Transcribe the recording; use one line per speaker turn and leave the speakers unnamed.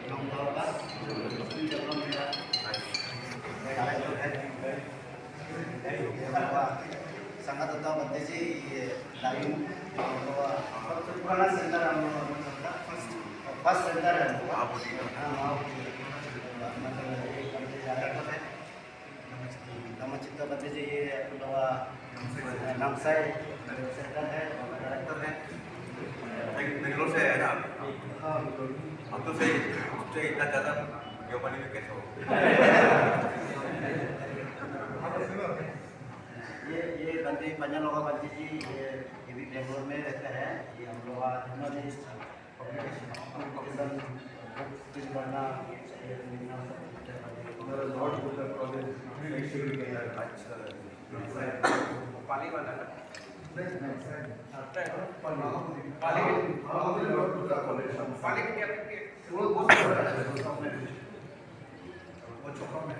नौगांव का sangat tetap berarti lain bahwa bukan center pas center ya nama चित्ता बच्चे जी ये bahwa Namsai center है डायरेक्टर है
बेंगलोर से है ना हम तो से इतना ज़्यादा व्योपारी में कैसे हो
ये बंदी पंजालोगा बंदी जी ये भी बेंगलोर में रहते हैं। ये हम लोग जर्नलिस्ट पब्लिकेशन बुक पढ़ना ये लिखना
मेरा लॉर्ड बुकर कॉलेज एक्चुअली के यार अच्छा पाली वाला ना पाली लॉर्ड बुकर कॉलेज पाली के क्या वो छोटा में